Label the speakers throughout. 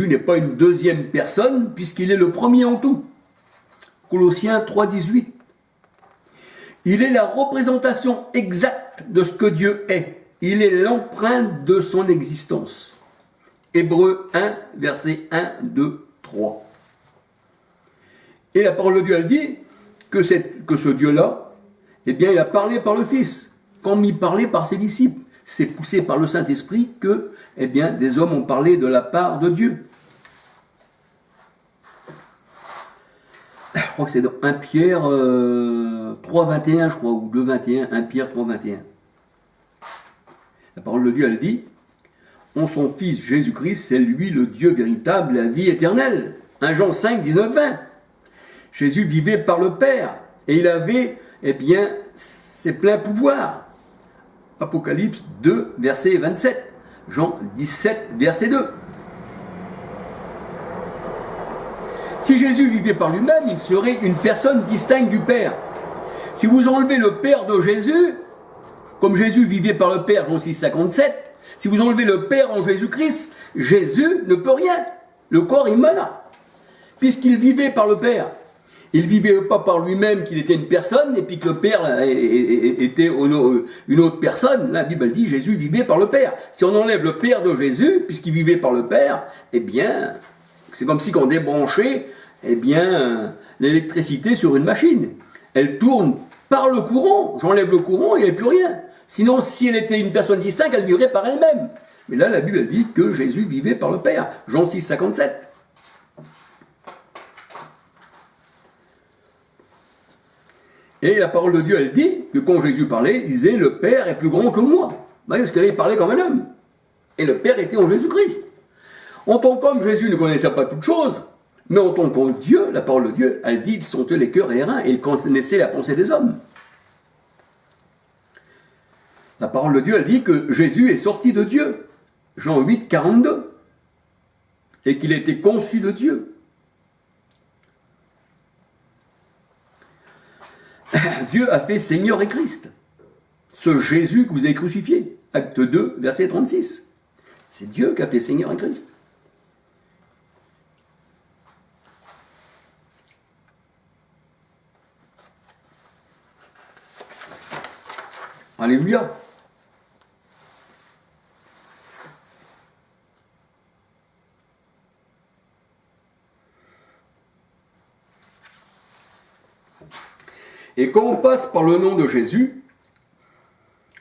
Speaker 1: n'est pas une deuxième personne puisqu'il est le premier en tout. Colossiens 3,18. Il est la représentation exacte de ce que Dieu est. Il est l'empreinte de son existence. Hébreux 1, versets 1, 2, 3. Et la parole de Dieu, elle dit que ce Dieu-là, eh bien, il a parlé par le Fils, comme il parlait par ses disciples. C'est poussé par le Saint-Esprit que, eh bien, des hommes ont parlé de la part de Dieu. Je crois que c'est dans 1 Pierre 3,21, je crois, ou 2,21, 1 Pierre 3,21. La parole de Dieu, elle dit, en son Fils Jésus-Christ, c'est lui le Dieu véritable, la vie éternelle. 1 Jean 5, 19, 20. Jésus vivait par le Père, et il avait, eh bien, ses pleins pouvoirs. Apocalypse 2, verset 27. Jean 17, verset 2. Si Jésus vivait par lui-même, il serait une personne distincte du Père. Si vous enlevez le Père de Jésus, comme Jésus vivait par le Père, Jean 6, 57, si vous enlevez le Père en Jésus-Christ, Jésus ne peut rien. Le corps, il meurt, puisqu'il vivait par le Père. Il ne vivait pas par lui-même qu'il était une personne, et puis que le Père était une autre personne. La Bible dit Jésus vivait par le Père. Si on enlève le Père de Jésus, puisqu'il vivait par le Père, eh bien, c'est comme si on débranchait, eh bien, l'électricité sur une machine. Elle tourne par le courant. J'enlève le courant, il n'y a plus rien. Sinon, si elle était une personne distincte, elle vivrait par elle-même. Mais là, la Bible elle dit que Jésus vivait par le Père. Jean 6, 57. Et la parole de Dieu, elle dit que quand Jésus parlait, il disait « Le Père est plus grand que moi ». Parce qu'il parlait comme un homme. Et le Père était en Jésus-Christ. En tant qu'homme, Jésus ne connaissait pas toutes choses, mais en tant que Dieu, la parole de Dieu, elle dit « Ils sont eux les cœurs et les reins » et il connaissait la pensée des hommes. La parole de Dieu, elle dit que Jésus est sorti de Dieu. Jean 8, 42. Et qu'il était conçu de Dieu. Dieu a fait Seigneur et Christ. Ce Jésus que vous avez crucifié. Acte 2, verset 36. C'est Dieu qui a fait Seigneur et Christ. Alléluia. Et quand on passe par le nom de Jésus,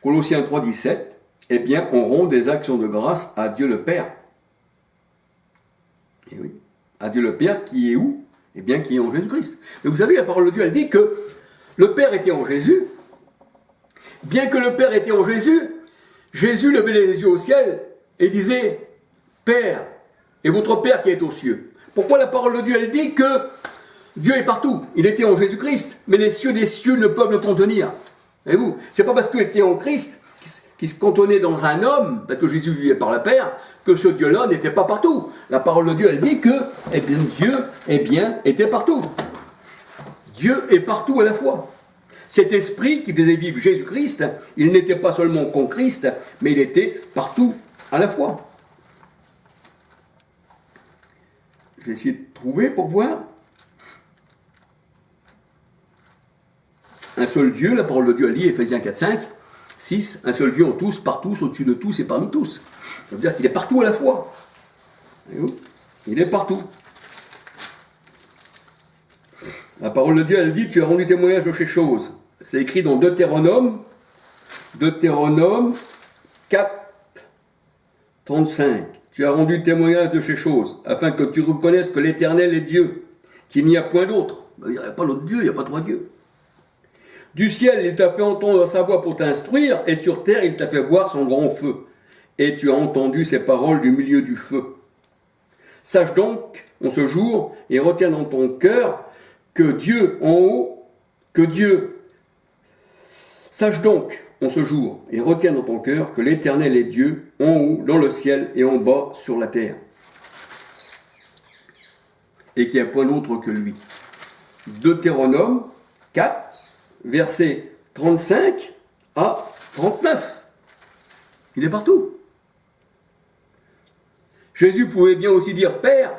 Speaker 1: Colossiens 3, 17, eh bien, on rend des actions de grâce à Dieu le Père. Et oui, à Dieu le Père qui est où? Eh bien, qui est en Jésus-Christ. Et vous savez, la parole de Dieu, elle dit que le Père était en Jésus. Bien que le Père était en Jésus, Jésus levait les yeux au ciel et disait « Père, et votre Père qui est aux cieux ». Pourquoi la parole de Dieu, elle dit que Dieu est partout. Il était en Jésus-Christ, mais les cieux des cieux ne peuvent le contenir. Voyez-vous, c'est pas parce qu'il était en Christ, qui se cantonnait dans un homme, parce que Jésus vivait par le Père, que ce Dieu-là n'était pas partout. La parole de Dieu, elle dit que, eh bien, Dieu, eh bien, était partout. Dieu est partout à la fois. Cet esprit qui faisait vivre Jésus-Christ, il n'était pas seulement qu'en Christ, mais il était partout à la fois. Je vais essayer de trouver pour voir. Un seul Dieu, la parole de Dieu a dit, Éphésiens 4, 5, 6, un seul Dieu en tous, par tous, au-dessus de tous et parmi tous. Ça veut dire qu'il est partout à la fois. Il est partout. La parole de Dieu, elle dit, tu as rendu témoignage de ces choses. C'est écrit dans Deutéronome 4, 35. Tu as rendu témoignage de ces choses, afin que tu reconnaisses que l'Éternel est Dieu, qu'il n'y a point d'autre. Il n'y a pas l'autre Dieu, il n'y a pas trois dieux. Du ciel, il t'a fait entendre sa voix pour t'instruire, et sur terre, il t'a fait voir son grand feu. Et tu as entendu ses paroles du milieu du feu. Sache donc, en ce jour, et retiens dans ton cœur, que Dieu en haut, sache donc, en ce jour, et retiens dans ton cœur, que l'Éternel est Dieu, en haut, dans le ciel, et en bas, sur la terre. Et qu'il n'y a point d'autre que lui. Deutéronome 4, versets 35 à 39. Il est partout. Jésus pouvait bien aussi dire Père,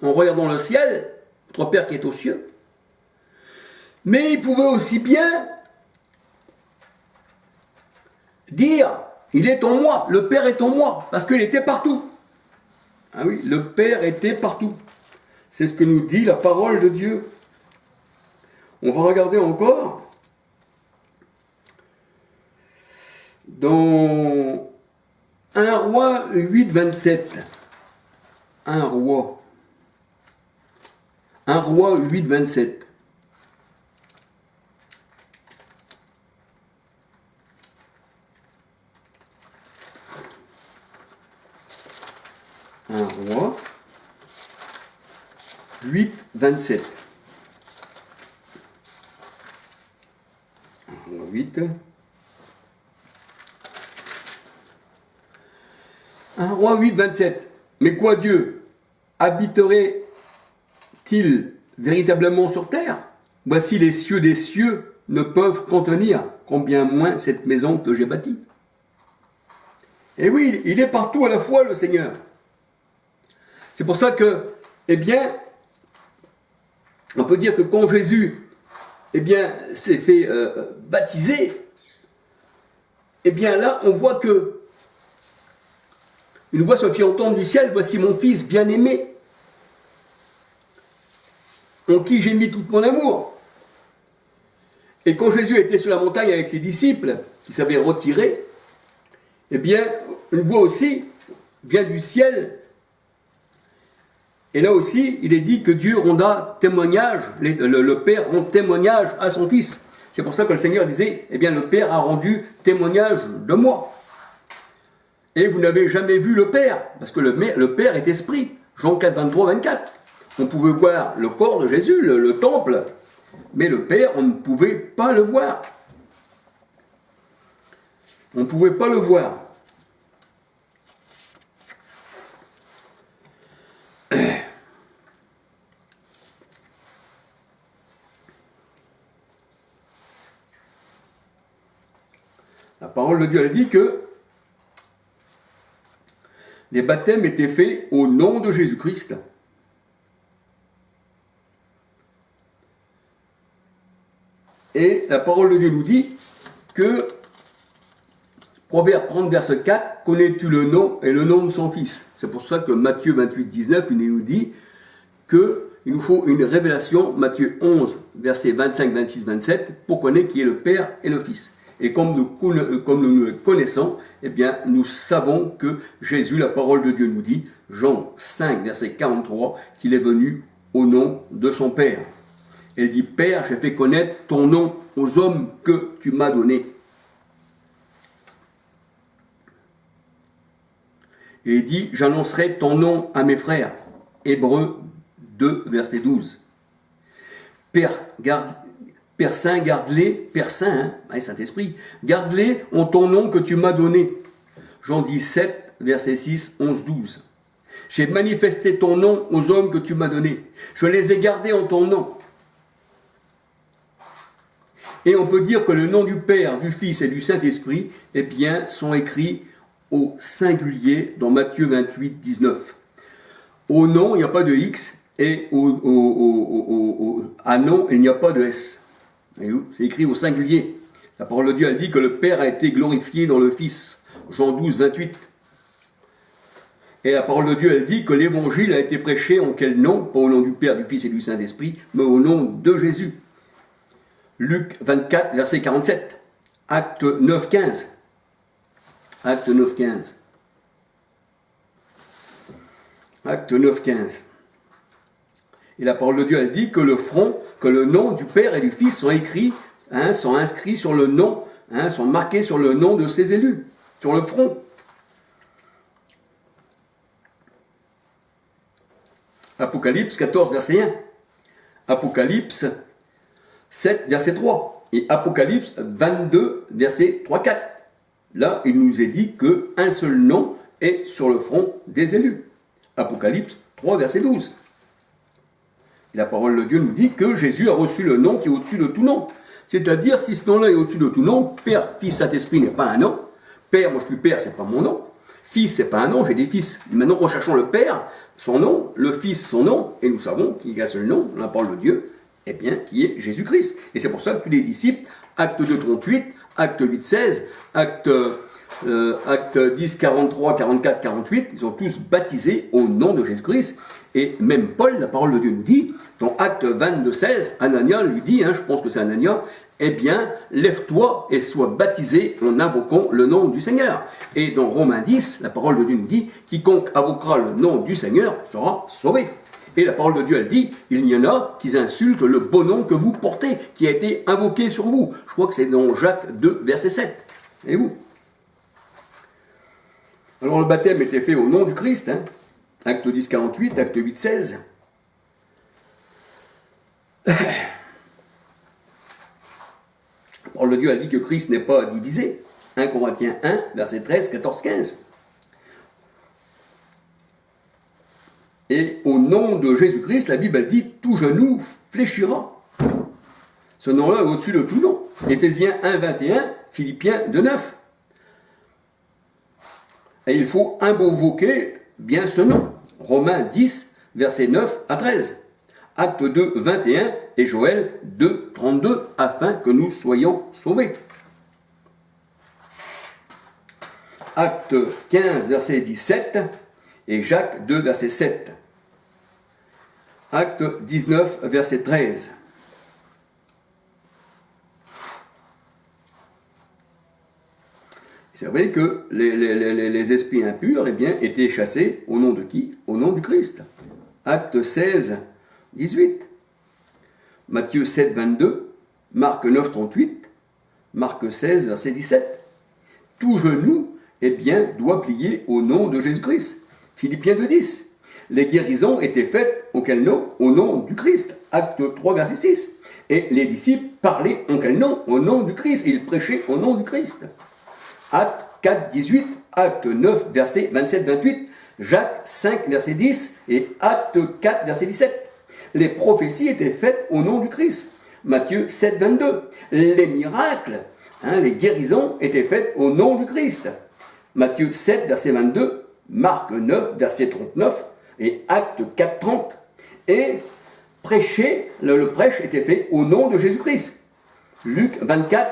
Speaker 1: en regardant le ciel, notre Père qui est aux cieux. Mais il pouvait aussi bien dire, il est en moi, le Père est en moi, parce qu'il était partout. Ah oui, le Père était partout. C'est ce que nous dit la parole de Dieu. On va regarder encore dans 1 Roi 8, 27. 1 Roi 8, 27. Un roi 8, 27. 8. Un roi 8, 27. Mais quoi Dieu habiterait-il véritablement sur terre? Voici les cieux des cieux ne peuvent contenir, combien moins cette maison que j'ai bâtie. Et oui, il est partout à la fois le Seigneur. C'est pour ça que, eh bien, on peut dire que quand Jésus, eh bien, s'est fait baptiser, eh bien là, on voit que une voix se fit entendre du ciel, voici mon fils bien-aimé, en qui j'ai mis tout mon amour. Et quand Jésus était sur la montagne avec ses disciples, qui s'avaient retirés, eh bien, une voix aussi vient du ciel. Et là aussi, il est dit que Dieu rendra témoignage, le Père rend témoignage à son Fils. C'est pour ça que le Seigneur disait, eh bien, le Père a rendu témoignage de moi. Et vous n'avez jamais vu le Père, parce que le Père est esprit. Jean 4, 23, 24. On pouvait voir le corps de Jésus, le temple, mais le Père, on ne pouvait pas le voir. On ne pouvait pas le voir. La parole de Dieu elle dit que les baptêmes étaient faits au nom de Jésus-Christ. Et la parole de Dieu nous dit que, Proverbe 30, verset 4, connais-tu le nom et le nom de son fils? C'est pour ça que Matthieu 28, 19, il nous dit qu'il nous faut une révélation, Matthieu 11, verset 25, 26, 27, pour connaître qui est le Père et le Fils. Et comme nous le connaissons, eh bien, nous savons que Jésus, la parole de Dieu nous dit, Jean 5, verset 43, qu'il est venu au nom de son Père. Il dit, Père, j'ai fait connaître ton nom aux hommes que tu m'as donnés. Et il dit, j'annoncerai ton nom à mes frères. Hébreux 2, verset 12. Père Saint, garde-les, Père Saint, Saint-Esprit, garde-les en ton nom que tu m'as donné. Jean 17, verset 6, 11, 12. J'ai manifesté ton nom aux hommes que tu m'as donnés. Je les ai gardés en ton nom. Et on peut dire que le nom du Père, du Fils et du Saint-Esprit, eh bien, sont écrits au singulier dans Matthieu 28, 19. Au nom, il n'y a pas de X, et à nom, il n'y a pas de S. C'est écrit au singulier. La parole de Dieu, elle dit que le Père a été glorifié dans le Fils. Jean 12, 28. Et la parole de Dieu, elle dit que l'évangile a été prêché en quel nom? Pas au nom du Père, du Fils et du Saint-Esprit, mais au nom de Jésus. Luc 24, verset 47. Acte 9, 15. Acte 9, 15. Acte 9, 15. Et la parole de Dieu, elle dit que le nom du Père et du Fils sont écrits, sont inscrits sur le nom, sont marqués sur le nom de ses élus, sur le front. Apocalypse 14, verset 1. Apocalypse 7, verset 3. Et Apocalypse 22, verset 3, 4. Là, il nous est dit qu'un seul nom est sur le front des élus. Apocalypse 3, verset 12. Et la parole de Dieu nous dit que Jésus a reçu le nom qui est au-dessus de tout nom. C'est-à-dire, si ce nom-là est au-dessus de tout nom, Père, Fils, Saint-Esprit n'est pas un nom. Père, moi je suis Père, c'est pas mon nom. Fils, c'est pas un nom, j'ai des fils. Maintenant, recherchons le Père, son nom, le Fils, son nom, et nous savons qu'il y a un seul nom, la parole de Dieu, eh bien, qui est Jésus-Christ. Et c'est pour ça que tous les disciples, acte 2, 38, acte 8, 16, acte 10, 43, 44, 48, ils ont tous baptisé au nom de Jésus-Christ. Et même Paul, la parole de Dieu nous dit, dans acte 22, 16, Anania lui dit, je pense que c'est Anania, eh bien, lève-toi et sois baptisé en invoquant le nom du Seigneur. Et dans Romains 10, la parole de Dieu nous dit, quiconque invoquera le nom du Seigneur sera sauvé. Et la parole de Dieu, elle dit, il y en a qui insultent le beau nom que vous portez, qui a été invoqué sur vous. Je crois que c'est dans Jacques 2, verset 7. Et vous? Alors le baptême était fait au nom du Christ, acte 10, 48, acte 8, 16. La parole de Dieu a dit que Christ n'est pas divisé. 1 Corinthiens 1, verset 13, 14, 15. Et au nom de Jésus-Christ, la Bible dit, tout genou fléchira. Ce nom-là est au-dessus de tout nom. Éphésiens 1, 21, Philippiens 2, 9. Et il faut invoquer bien ce nom. Romains 10, versets 9 à 13. Acte 2, 21 et Joël 2, 32, afin que nous soyons sauvés. Acte 15, verset 17 et Jacques 2, verset 7. Acte 19, verset 13. C'est vrai que les esprits impurs étaient chassés au nom de qui? Au nom du Christ. Acte 16, 18. Matthieu 7, 22. Marc 9, 38. Marc 16, verset 17. Tout genou doit plier au nom de Jésus-Christ. Philippiens 2, 10. Les guérisons étaient faites au quel nom? Au nom du Christ. Acte 3, verset 6. Et les disciples parlaient en quel nom? Au nom du Christ. Ils prêchaient au nom du Christ. Acte 4, 18, Acte 9, verset 27, 28, Jacques 5, verset 10 et Acte 4, verset 17. Les prophéties étaient faites au nom du Christ. Matthieu 7, 22. Les miracles, les guérisons étaient faites au nom du Christ. Matthieu 7, verset 22, Marc 9, verset 39 et Acte 4, 30. Et prêcher, le prêche était fait au nom de Jésus-Christ. Luc 24,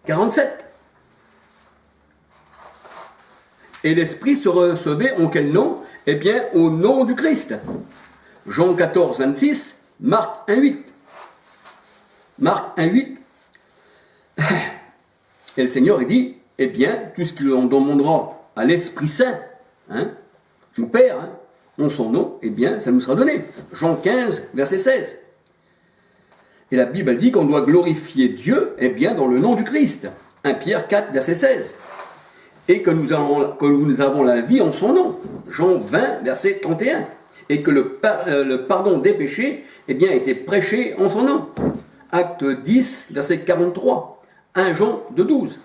Speaker 1: 47. Et l'Esprit se recevait en quel nom? Eh bien, au nom du Christ. Jean 14, 26, Marc 1, 8. Marc 1, 8. Et le Seigneur, il dit, eh bien, tout ce qu'il en demandera à l'Esprit Saint, au Père, en son nom, eh bien, ça nous sera donné. Jean 15, verset 16. Et la Bible dit qu'on doit glorifier Dieu, eh bien, dans le nom du Christ. 1 Pierre 4, verset 16. Et que nous avons la vie en son nom. Jean 20, verset 31. Et que le pardon des péchés, eh bien, a été prêché en son nom. Acte 10, verset 43. 1 Jean 2, 12.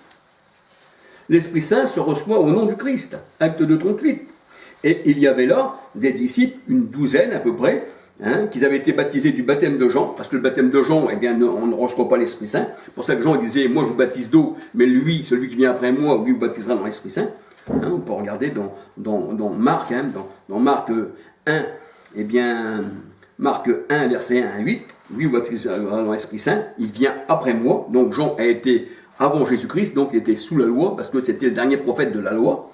Speaker 1: L'Esprit Saint se reçoit au nom du Christ. Acte 2, 38. Et il y avait là des disciples, une douzaine à peu près, qui avaient été baptisés du baptême de Jean, parce que le baptême de Jean, eh bien, on ne reçoit pas l'Esprit Saint. Pour ça que Jean disait, moi je vous baptise d'eau, mais lui, celui qui vient après moi, lui vous baptisera dans l'Esprit Saint. On peut regarder dans Marc, dans Marc 1, eh bien, Marc 1, verset 1 à 8, lui vous baptisera dans l'Esprit Saint, il vient après moi, donc Jean a été avant Jésus-Christ, donc il était sous la loi, parce que c'était le dernier prophète de la loi.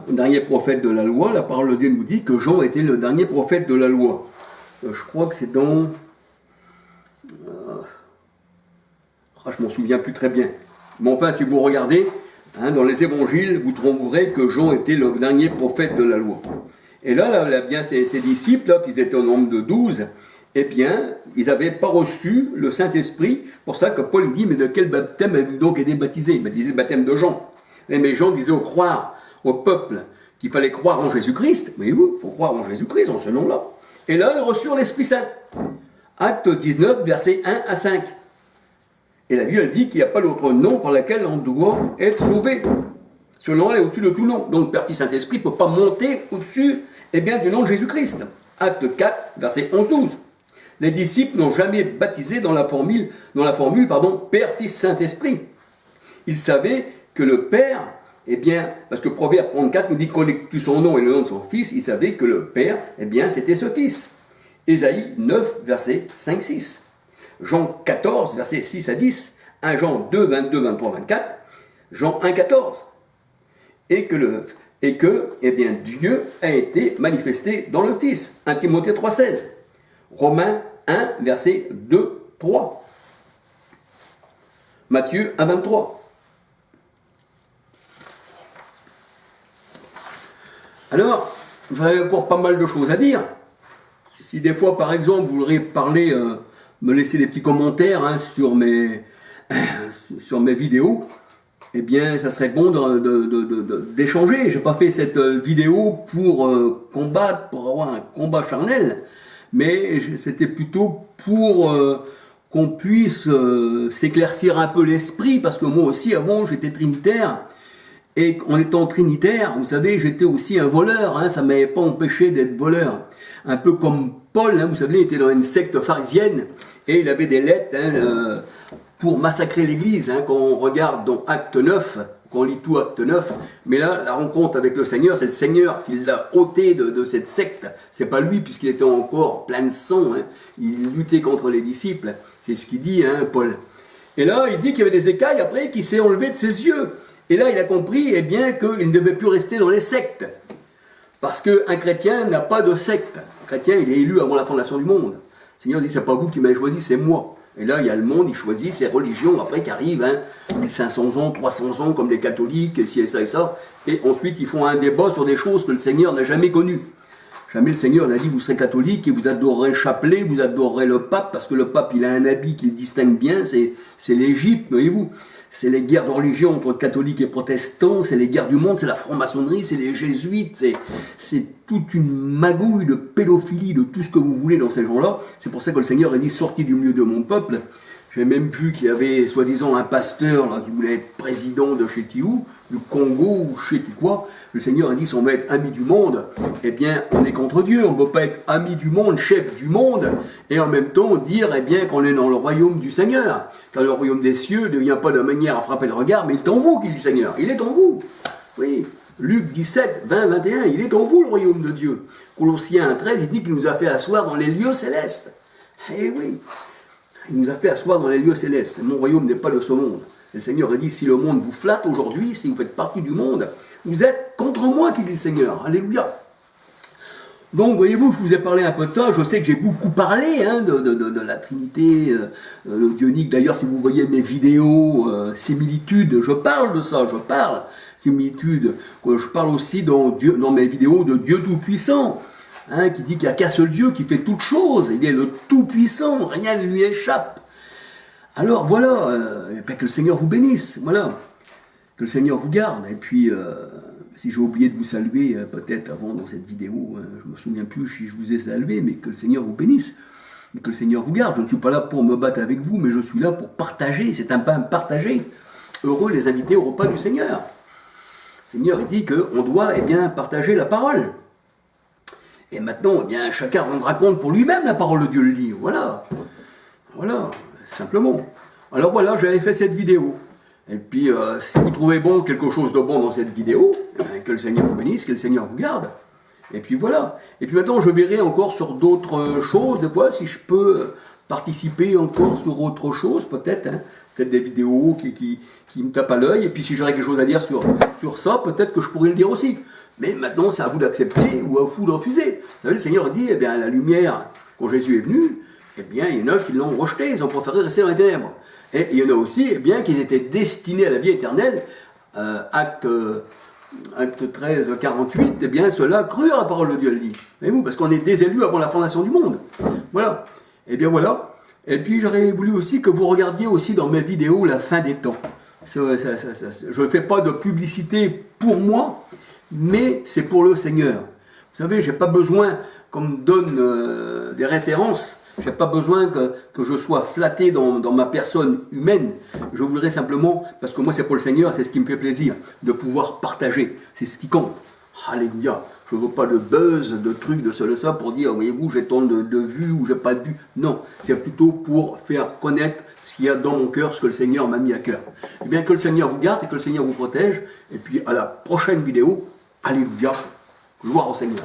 Speaker 1: Le dernier prophète de la loi, la parole de Dieu nous dit que Jean était le dernier prophète de la loi. Je crois que c'est dans... je m'en souviens plus très bien. Mais enfin, si vous regardez, dans les évangiles, vous trouverez que Jean était le dernier prophète de la loi. Et là bien, ces disciples, là, qui étaient au nombre de 12, eh bien, ils n'avaient pas reçu le Saint-Esprit. Pour ça que Paul dit, mais de quel baptême avez-vous donc été baptisés? Il disait le baptême de Jean. Mais Jean disait au peuple qu'il fallait croire en Jésus-Christ. Mais il faut croire en Jésus-Christ, en ce nom-là. Et là, ils reçurent l'Esprit Saint. Acte 19, versets 1 à 5. Et la Bible dit qu'il n'y a pas d'autre nom par lequel on doit être sauvé. Ce nom-là est au-dessus de tout nom. Donc, Père, Fils, Saint-Esprit ne peut pas monter au-dessus du nom de Jésus-Christ. Acte 4, verset 11-12. Les disciples n'ont jamais baptisé dans la formule Père, Fils, Saint-Esprit. Il savait que le Père, eh bien, parce que Proverbe 34 nous dit qu'on connaît son nom et le nom de son fils, il savait que le Père, eh bien, c'était ce fils. Ésaïe 9, verset 5-6. Jean 14, verset 6 à 10. 1 Jean 2, 22, 23, 24. Jean 1, 14. Et que eh bien, Dieu a été manifesté dans le Fils. 1 Timothée 3, 16. Romains 1, verset 2, 3. Matthieu 1, 23. Alors, j'aurais encore pas mal de choses à dire. Si des fois, par exemple, vous voudriez parler, me laisser des petits commentaires sur mes vidéos, eh bien, ça serait bon d'échanger. Je n'ai pas fait cette vidéo pour combattre, pour avoir un combat charnel, mais c'était plutôt pour qu'on puisse s'éclaircir un peu l'esprit, parce que moi aussi, avant, j'étais trinitaire. Et en étant trinitaire, vous savez, j'étais aussi un voleur, ça ne m'avait pas empêché d'être voleur. Un peu comme Paul, vous savez, il était dans une secte pharisienne, et il avait des lettres pour massacrer l'Église. Quand on regarde dans Acte 9, quand on lit tout Acte 9, mais là, la rencontre avec le Seigneur, c'est le Seigneur qui l'a ôté de cette secte. C'est pas lui, puisqu'il était encore plein de sang, il luttait contre les disciples. C'est ce qu'il dit, Paul. Et là, il dit qu'il y avait des écailles après qui s'est enlevé de ses yeux. Et là, il a compris bien qu'il ne devait plus rester dans les sectes. Parce qu'un chrétien n'a pas de secte. Un chrétien, il est élu avant la fondation du monde. Le Seigneur dit, c'est pas vous qui m'avez choisi, c'est moi. Et là, il y a le monde, il choisit ses religions après qui arrivent, 1500 ans, 300 ans, comme les catholiques, et ci et ça et ça. Et ensuite, ils font un débat sur des choses que le Seigneur n'a jamais connues. Jamais le Seigneur n'a dit, vous serez catholique et vous adorerez le chapelet, vous adorerez le pape, parce que le pape, il a un habit qui le distingue bien, c'est l'Égypte, voyez-vous. C'est les guerres de religion entre catholiques et protestants, c'est les guerres du monde, c'est la franc-maçonnerie, c'est les jésuites, c'est toute une magouille de pédophilie, de tout ce que vous voulez dans ces gens-là. C'est pour ça que le Seigneur a dit, sortis du milieu de mon peuple. J'ai même vu qu'il y avait soi-disant un pasteur là, qui voulait être président de je sais qui où, du Congo ou je sais qui quoi. Le Seigneur a dit, si on veut être ami du monde, eh bien, on est contre Dieu. On ne peut pas être ami du monde, chef du monde, et en même temps dire, eh bien, qu'on est dans le royaume du Seigneur. Car le royaume des cieux ne vient pas de manière à frapper le regard, mais il est en vous, qu'il dit le Seigneur. Il est en vous. Oui. Luc 17, 20, 21, il est en vous, le royaume de Dieu. Colossiens 13, il dit qu'il nous a fait asseoir dans les lieux célestes. Eh oui. Il nous a fait asseoir dans les lieux célestes. Mon royaume n'est pas de ce monde. Le Seigneur a dit, si le monde vous flatte aujourd'hui, si vous faites partie du monde, vous êtes contre moi, qui dit le Seigneur. Alléluia. Donc, voyez-vous, je vous ai parlé un peu de ça. Je sais que j'ai beaucoup parlé de la Trinité, le Dionique. D'ailleurs, si vous voyez mes vidéos, similitudes, je parle de ça, similitudes. Je parle aussi dans mes vidéos de Dieu Tout-Puissant, qui dit qu'il n'y a qu'un seul Dieu qui fait toutes choses. Il est le Tout-Puissant, rien ne lui échappe. Alors, voilà, que le Seigneur vous bénisse, voilà. Que le Seigneur vous garde. Et puis, si j'ai oublié de vous saluer, peut-être avant dans cette vidéo, je ne me souviens plus si je vous ai salué, mais que le Seigneur vous bénisse. Et que le Seigneur vous garde. Je ne suis pas là pour me battre avec vous, mais je suis là pour partager. C'est un pain partagé. Heureux les invités au repas du Seigneur. Le Seigneur il dit qu'on doit partager la parole. Et maintenant, chacun rendra compte pour lui-même, la parole de Dieu le dit. Voilà. Voilà, simplement. Alors voilà, j'avais fait cette vidéo. Et puis, si vous trouvez bon quelque chose de bon dans cette vidéo, que le Seigneur vous bénisse, que le Seigneur vous garde. Et puis voilà. Et puis maintenant, je verrai encore sur d'autres choses, des fois, si je peux participer encore sur autre chose, peut-être. Peut-être des vidéos qui me tapent à l'œil. Et puis si j'aurais quelque chose à dire sur ça, peut-être que je pourrais le dire aussi. Mais maintenant, c'est à vous d'accepter ou à vous de refuser. Vous savez, le Seigneur dit, la lumière, quand Jésus est venu, il y en a qui l'ont rejeté, ils ont préféré rester dans les ténèbres. Et il y en a aussi, qui étaient destinés à la vie éternelle, acte 13, 48, ceux-là crurent à la parole de Dieu, le dit. Voyez-vous, parce qu'on est des élus avant la fondation du monde. Voilà. Voilà. Et puis j'aurais voulu aussi que vous regardiez aussi dans mes vidéos la fin des temps. Je ne fais pas de publicité pour moi, mais c'est pour le Seigneur. Vous savez, je n'ai pas besoin qu'on me donne des références. Je n'ai pas besoin que je sois flatté dans ma personne humaine. Je voudrais simplement, parce que moi c'est pour le Seigneur, c'est ce qui me fait plaisir, de pouvoir partager. C'est ce qui compte. Alléluia. Je ne veux pas de buzz, de trucs, de ça pour dire, voyez-vous, j'ai tant de vues ou j'ai pas de vues. Non, c'est plutôt pour faire connaître ce qu'il y a dans mon cœur, ce que le Seigneur m'a mis à cœur. Eh bien, que le Seigneur vous garde et que le Seigneur vous protège. Et puis, à la prochaine vidéo, alléluia, gloire au Seigneur.